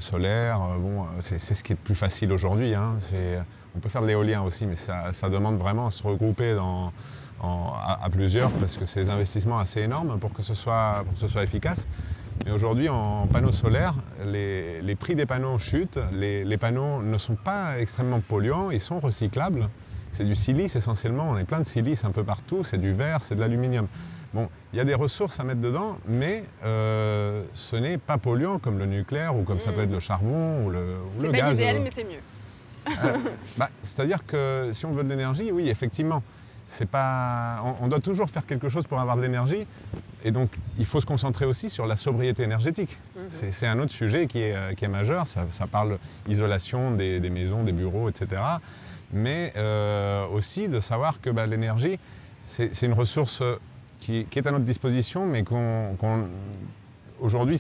solaire, bon, c'est ce qui est le plus facile aujourd'hui. Hein. On peut faire de l'éolien aussi, mais ça demande vraiment à se regrouper à plusieurs parce que c'est des investissements assez énormes pour que ce soit efficace. Mais aujourd'hui, en panneaux solaires, les prix des panneaux chutent. Les panneaux ne sont pas extrêmement polluants, ils sont recyclables. C'est du silice essentiellement, on est plein de silice un peu partout, c'est du verre, c'est de l'aluminium. Bon, il y a des ressources à mettre dedans, mais ce n'est pas polluant comme le nucléaire ou comme ça peut être le charbon ou le gaz. C'est pas l'idéal, mais c'est mieux. C'est-à-dire que si on veut de l'énergie, oui, effectivement, on doit toujours faire quelque chose pour avoir de l'énergie. Et donc, il faut se concentrer aussi sur la sobriété énergétique. C'est un autre sujet qui est majeur. Ça parle d'isolation des maisons, des bureaux, etc. Mais aussi de savoir que l'énergie, c'est une ressource qui est à notre disposition, mais aujourd'hui,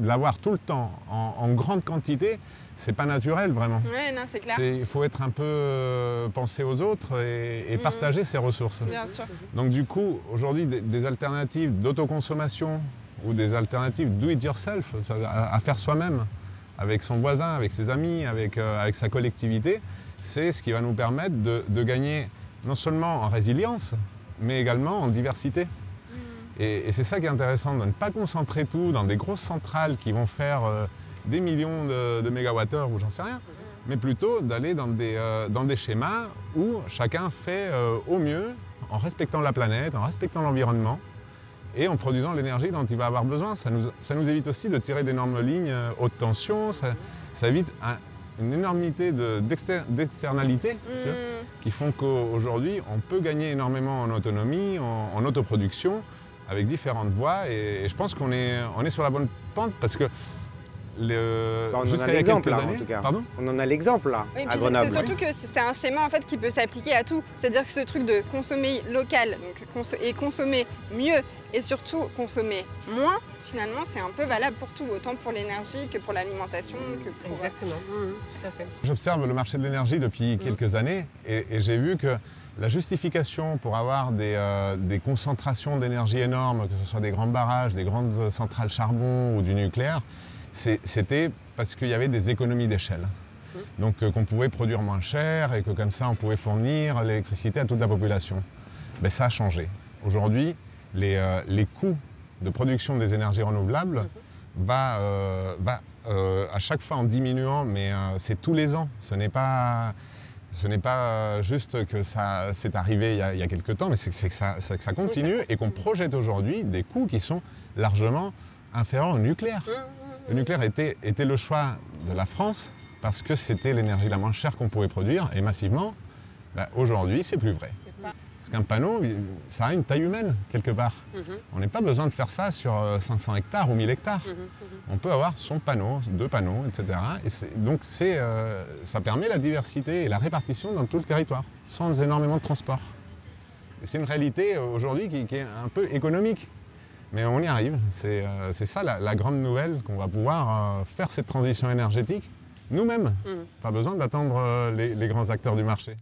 l'avoir tout le temps, en grande quantité, c'est pas naturel vraiment. Oui, non, c'est clair. Il faut être un peu penser aux autres et partager ses ressources. Bien sûr. Donc du coup, aujourd'hui, des alternatives d'autoconsommation ou des alternatives do it yourself, à faire soi-même, avec son voisin, avec ses amis, avec sa collectivité, c'est ce qui va nous permettre de gagner non seulement en résilience, mais également en diversité. Et c'est ça qui est intéressant, de ne pas concentrer tout dans des grosses centrales qui vont faire des millions de mégawattheures ou j'en sais rien, mais plutôt d'aller dans des schémas où chacun fait au mieux en respectant la planète, en respectant l'environnement et en produisant l'énergie dont il va avoir besoin. Ça nous évite aussi de tirer d'énormes lignes haute tension, ça évite une énormité d'externalités qui font qu'aujourd'hui on peut gagner énormément en autonomie, en autoproduction, avec différentes voies, et je pense qu'on est sur la bonne pente parce que jusqu'à il y a quelques années, en tout cas. Pardon, on en a l'exemple là, oui, à Grenoble. C'est surtout que c'est un schéma en fait qui peut s'appliquer à tout. C'est-à-dire que ce truc de consommer local et consommer mieux et surtout consommer moins, finalement, c'est un peu valable pour tout, autant pour l'énergie que pour l'alimentation, que pour... Exactement, tout à fait. J'observe le marché de l'énergie depuis quelques années et j'ai vu que la justification pour avoir des concentrations d'énergie énormes, que ce soit des grands barrages, des grandes centrales charbon ou du nucléaire, c'était parce qu'il y avait des économies d'échelle. Donc qu'on pouvait produire moins cher et que comme ça on pouvait fournir l'électricité à toute la population. Mais ça a changé. Aujourd'hui, les coûts de production des énergies renouvelables va à chaque fois en diminuant, mais c'est tous les ans. Ce n'est pas juste que ça s'est arrivé il y a quelques temps, mais c'est que ça continue et qu'on projette aujourd'hui des coûts qui sont largement inférieurs au nucléaire. Le nucléaire était le choix de la France parce que c'était l'énergie la moins chère qu'on pouvait produire et massivement. Aujourd'hui, c'est plus vrai. Parce qu'un panneau, ça a une taille humaine quelque part. On n'a pas besoin de faire ça sur 500 hectares ou 1000 hectares. On peut avoir son panneau, 2 panneaux, etc. Et donc ça permet la diversité et la répartition dans tout le territoire, sans énormément de transport. C'est une réalité aujourd'hui qui est un peu économique. Mais on y arrive, c'est ça la grande nouvelle, qu'on va pouvoir faire cette transition énergétique nous-mêmes. Pas besoin d'attendre les grands acteurs du marché.